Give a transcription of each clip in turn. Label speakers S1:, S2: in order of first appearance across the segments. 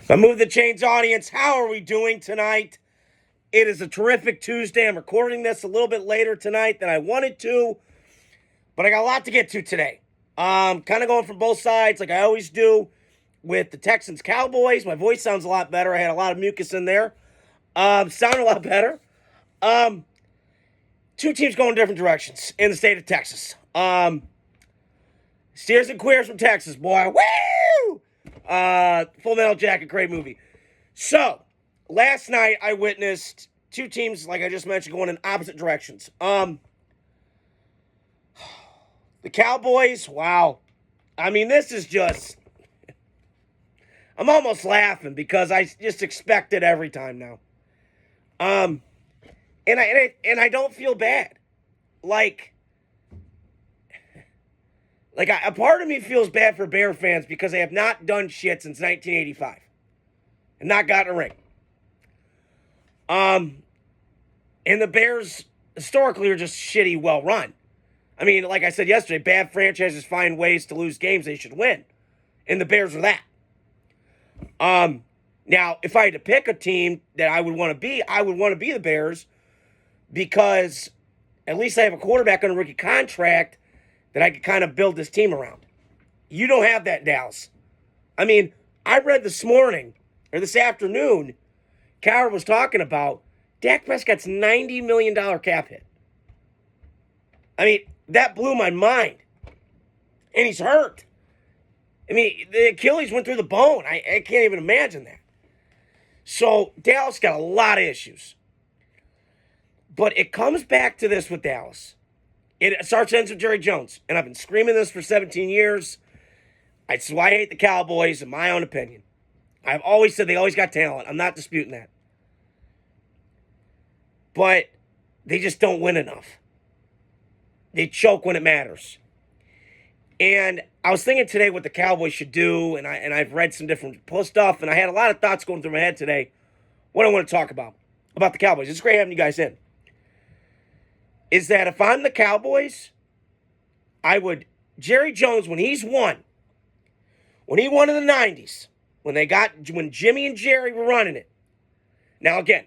S1: My Move the Chains audience, how are we doing tonight? It is a terrific Tuesday. I'm recording this a little bit later tonight than I wanted to, but I got a lot to get to today. Kind of going from both sides like I always do with the Texans Cowboys. My voice sounds a lot better. I had a lot of mucus in there. Sound a lot better. Two teams going different directions in the state of Texas. Steers and Queers from Texas, boy. Woo! Full Metal Jacket, great movie. So, last night I witnessed two teams, like I just mentioned, going in opposite directions. The Cowboys, wow. I mean, this is just... I'm almost laughing because I just expect it every time now. And I don't feel bad. A part of me feels bad for Bear fans because they have not done shit since 1985 and not gotten a ring. And the Bears historically are just shitty, well run. I mean, like I said yesterday, bad franchises find ways to lose games they should win, and the Bears are that. Now, if I had to pick a team that I would want to be, I would want to be the Bears because at least I have a quarterback on a rookie contract that I could kind of build this team around. You don't have that in Dallas. I mean, I read this morning, or this afternoon, Coward was talking about Dak Prescott's $90 million cap hit. I mean, that blew my mind. And he's hurt. I mean, the Achilles went through the bone. I can't even imagine that. So, Dallas got a lot of issues. But it comes back to this with Dallas. It starts ends with Jerry Jones. And I've been screaming this for 17 years. That's why I hate the Cowboys, in my own opinion. I've always said they always got talent. I'm not disputing that. But they just don't win enough. They choke when it matters. And I was thinking today what the Cowboys should do, and I've read some different stuff, and I had a lot of thoughts going through my head today. What I want to talk about the Cowboys. It's great having you guys in. Is that if I'm the Cowboys, Jerry Jones, when he won in the 90s, when Jimmy and Jerry were running it. Now again,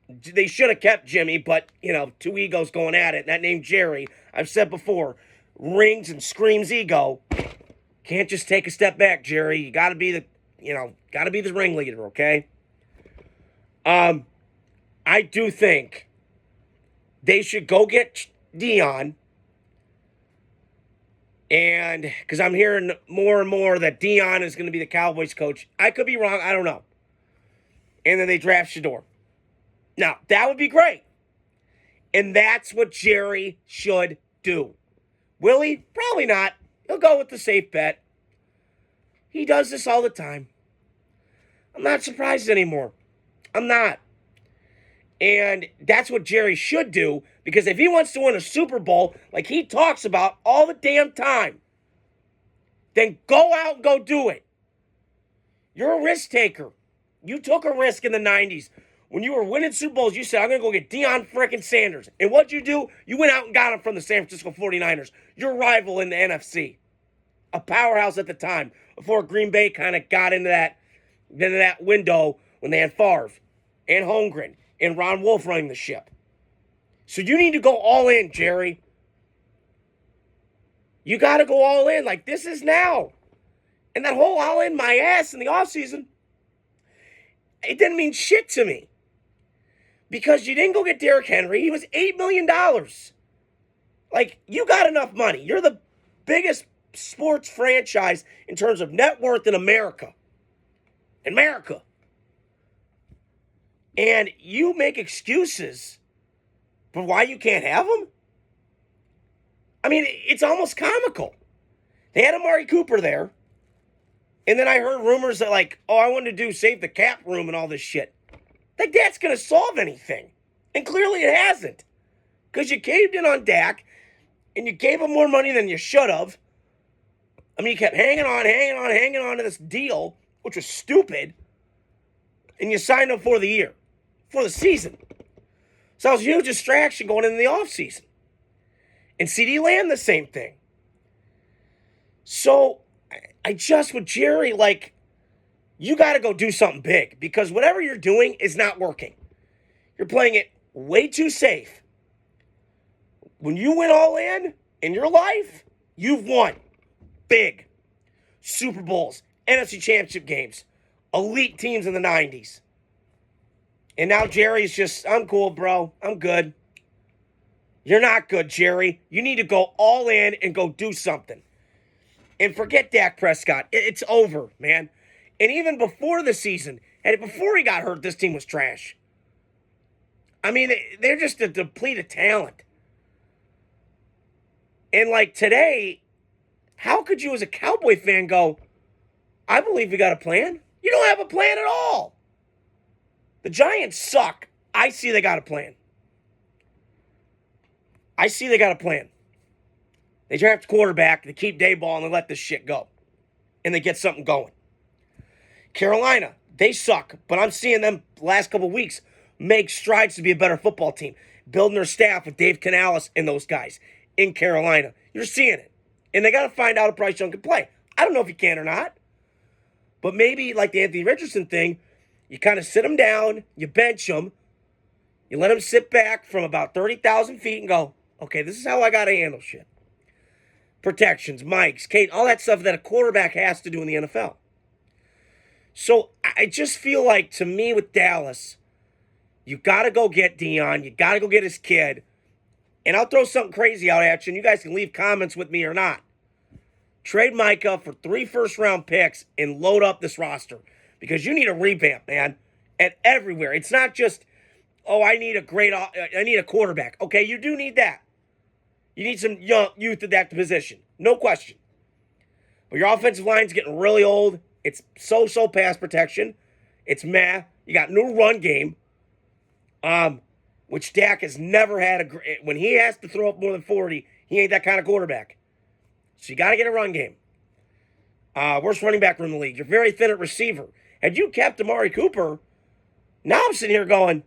S1: they should have kept Jimmy, but, two egos going at it. That name Jerry, I've said before, rings and screams ego. Can't just take a step back, Jerry. You got to be the ringleader, okay? I do think they should go get Dion. And because I'm hearing more and more that Dion is going to be the Cowboys coach. I could be wrong. I don't know. And then they draft Shador. Now, that would be great. And that's what Jerry should do. Will he? Probably not. He'll go with the safe bet. He does this all the time. I'm not surprised anymore. I'm not. And that's what Jerry should do, because if he wants to win a Super Bowl, like he talks about all the damn time, then go out and go do it. You're a risk taker. You took a risk in the 90s. When you were winning Super Bowls, you said, I'm going to go get Deion frickin' Sanders. And what'd you do? You went out and got him from the San Francisco 49ers, your rival in the NFC. A powerhouse at the time, before Green Bay kind of got into that window when they had Favre and Holmgren and Ron Wolf running the ship. So you need to go all in, Jerry. You got to go all in. Like, this is now. And that whole all in my ass in the offseason, it didn't mean shit to me. Because you didn't go get Derrick Henry. He was $8 million. Like, you got enough money. You're the biggest sports franchise in terms of net worth in America. And you make excuses for why you can't have them? I mean, it's almost comical. They had Amari Cooper there. And then I heard rumors that, I wanted to do save the cap room and all this shit. Like, that's going to solve anything. And clearly it hasn't. Because you caved in on Dak, and you gave him more money than you should have. I mean, you kept hanging on to this deal, which was stupid. And you signed him for the year. For the season. So that was a huge distraction going into the offseason. And CeeDee Lamb, the same thing. So, I just, with Jerry, you got to go do something big because whatever you're doing is not working. You're playing it way too safe. When you went all in your life, you've won big. Super Bowls, NFC Championship games, elite teams in the 90s. And now Jerry's just, I'm cool, bro. I'm good. You're not good, Jerry. You need to go all in and go do something. And forget Dak Prescott. It's over, man. And even before the season, and before he got hurt, this team was trash. I mean, they're just a depleted talent. And like today, how could you as a Cowboy fan go, I believe we got a plan? You don't have a plan at all. The Giants suck. I see they got a plan. I see they got a plan. They draft a quarterback, they keep Dayball, and they let this shit go. And they get something going. Carolina, they suck, but I'm seeing them the last couple of weeks make strides to be a better football team. Building their staff with Dave Canales and those guys in Carolina. You're seeing it. And they got to find out if Bryce Young can play. I don't know if he can or not. But maybe like the Anthony Richardson thing, you kind of sit him down, you bench him, you let him sit back from about 30,000 feet and go, okay, this is how I got to handle shit. Protections, mics, Kate, all that stuff that a quarterback has to do in the NFL. So I just feel like, to me, with Dallas, you got to go get Dion. You got to go get his kid. And I'll throw something crazy out at you, and you guys can leave comments with me or not. Trade Micah for 3 first-round picks and load up this roster. Because you need a revamp, man. At everywhere. It's not just, I need a quarterback. Okay, you do need that. You need some young youth at that position. No question. But your offensive line's getting really old. It's so pass protection. It's meh. You got no run game. Which Dak has never had when he has to throw up more than 40, he ain't that kind of quarterback. So you got to get a run game. Worst running back room in the league. You're very thin at receiver. Had you kept Amari Cooper, now I'm sitting here going,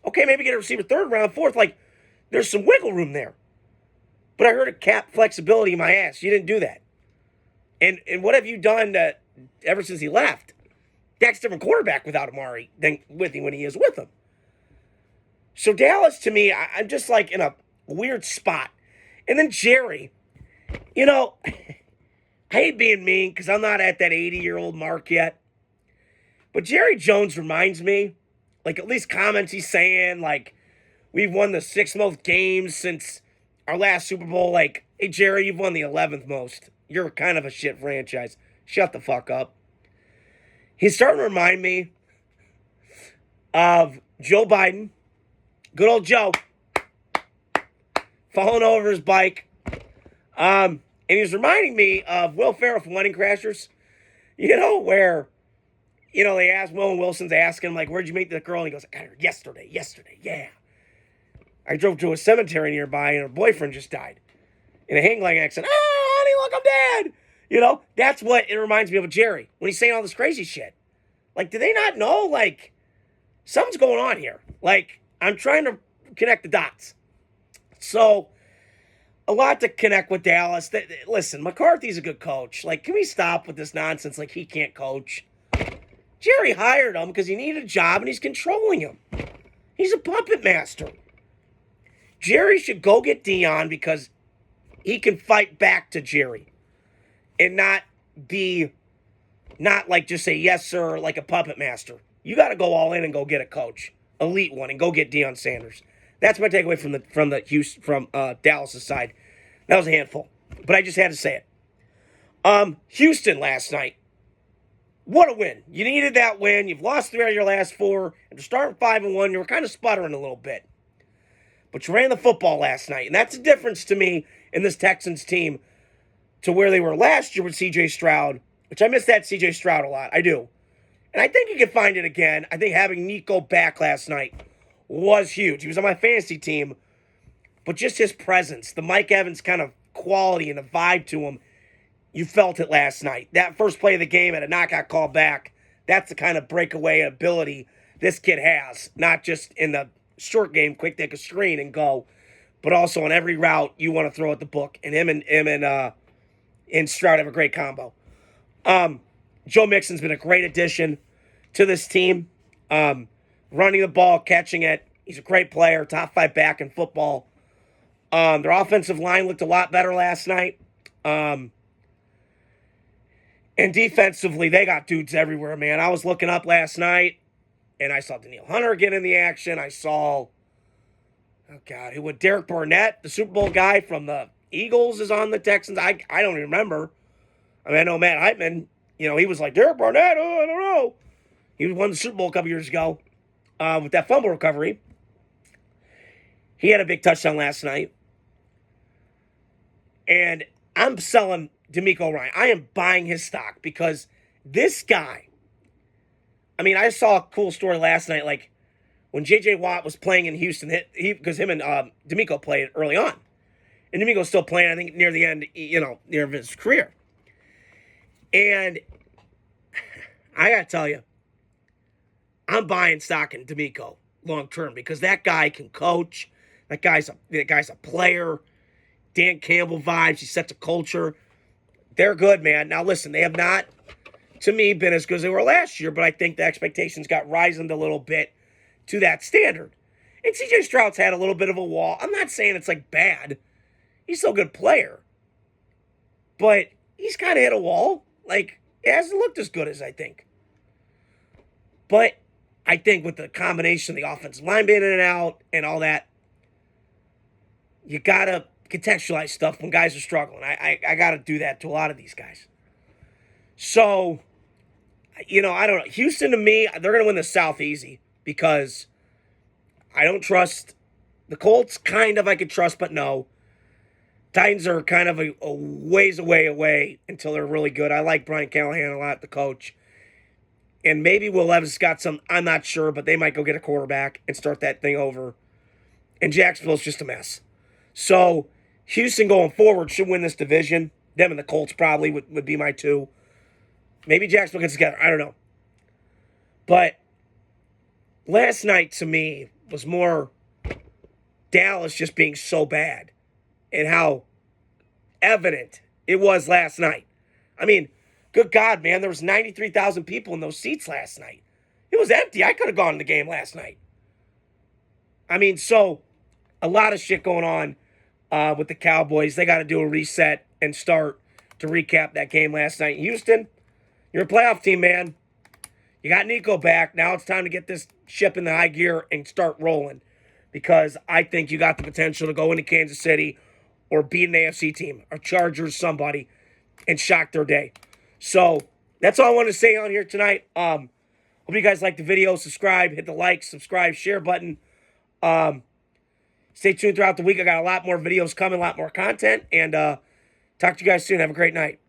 S1: okay, maybe get a receiver 3rd round, 4th. Like, there's some wiggle room there. But I heard a cap flexibility in my ass. You didn't do that. And what have you done ever since he left? Dak's a different quarterback without Amari than with him when he is with him. So Dallas, to me, I'm just like in a weird spot. And then Jerry, I hate being mean because I'm not at that 80-year-old mark yet. But Jerry Jones reminds me, like at least comments he's saying, like, we've won the 6th most games since our last Super Bowl. Like, hey, Jerry, you've won the 11th most. You're kind of a shit franchise. Shut the fuck up. He's starting to remind me of Joe Biden. Good old Joe. Falling over his bike. And he's reminding me of Will Ferrell from Wedding Crashers. Where, they asked, Will and Wilson's asking him, like, where'd you meet the girl? And he goes, I got her yesterday, yeah. I drove to a cemetery nearby and her boyfriend just died. In a hang gliding accident. Oh, honey, look, I'm dead. That's what it reminds me of Jerry when he's saying all this crazy shit. Like, do they not know? Like, something's going on here. Like, I'm trying to connect the dots. So, a lot to connect with Dallas. Listen, McCarthy's a good coach. Like, can we stop with this nonsense? Like, he can't coach. Jerry hired him because he needed a job and he's controlling him. He's a puppet master. Jerry should go get Dion because he can fight back to Jerry and not like just say yes, sir, like a puppet master. You got to go all in and go get a coach, elite one, and go get Deion Sanders. That's my takeaway from Dallas' side. That was a handful, but I just had to say it. Houston last night. What a win. You needed that win. You've lost 3 out of your last 4. And to start 5-1, you were kind of sputtering a little bit. But you ran the football last night. And that's the difference to me in this Texans team to where they were last year with C.J. Stroud, which I miss that C.J. Stroud a lot. I do. And I think you can find it again. I think having Nico back last night was huge. He was on my fantasy team. But just his presence, the Mike Evans kind of quality and the vibe to him, you felt it last night. That first play of the game had a knockout call back. That's the kind of breakaway ability this kid has. Not just in the short game, quick take a screen and go, but also on every route you want to throw at the book. And him and Stroud have a great combo. Joe Mixon's been a great addition to this team. Running the ball, catching it. He's a great player, top 5 back in football. Their offensive line looked a lot better last night. And defensively, they got dudes everywhere, man. I was looking up last night, and I saw Danielle Hunter get in the action. I saw, oh, God, who would Derek Barnett, the Super Bowl guy from the Eagles, is on the Texans. I don't even remember. I mean, I know Matt Heitman, he was like, Derek Barnett, I don't know. He won the Super Bowl a couple years ago with that fumble recovery. He had a big touchdown last night. And I'm selling D'Amico Ryan. I am buying his stock because this guy, I mean, I saw a cool story last night, like when J.J. Watt was playing in Houston, because him and D'Amico played early on. And D'Amico's still playing, I think, near the end, near his career. And I got to tell you, I'm buying stock in D'Amico long term because that guy can coach. That guy's a player. Dan Campbell vibes. He sets a culture. They're good, man. Now, listen, they have not, to me, been as good as they were last year, but I think the expectations got risened a little bit to that standard. And C.J. Stroud's had a little bit of a wall. I'm not saying it's, like, bad. He's still a good player. But he's kind of hit a wall. Like, it hasn't looked as good as I think. But I think with the combination of the offensive line being in and out and all that, you got to contextualize stuff when guys are struggling. I got to do that to a lot of these guys. So, I don't know. Houston, to me, they're going to win the South easy because I don't trust the Colts. Kind of I could trust, but no. Titans are kind of a ways away until they're really good. I like Brian Callahan a lot, the coach. And maybe Will Levis got some, I'm not sure, but they might go get a quarterback and start that thing over. And Jacksonville's just a mess. So, Houston going forward should win this division. Them and the Colts probably would be my two. Maybe Jacksonville gets together. I don't know. But last night to me was more Dallas just being so bad and how evident it was last night. I mean, good God, man, there was 93,000 people in those seats last night. It was empty. I could have gone to the game last night. I mean, so a lot of shit going on with the Cowboys. They got to do a reset and start to recap that game last night. Houston, you're a playoff team, man. You got Nico back. Now it's time to get this ship in the high gear and start rolling because I think you got the potential to go into Kansas City or beat an AFC team or Chargers, somebody, and shock their day. So that's all I wanted to say on here tonight. Hope you guys like the video. Subscribe, hit the like, subscribe, share button. Stay tuned throughout the week. I got a lot more videos coming, a lot more content. And talk to you guys soon. Have a great night.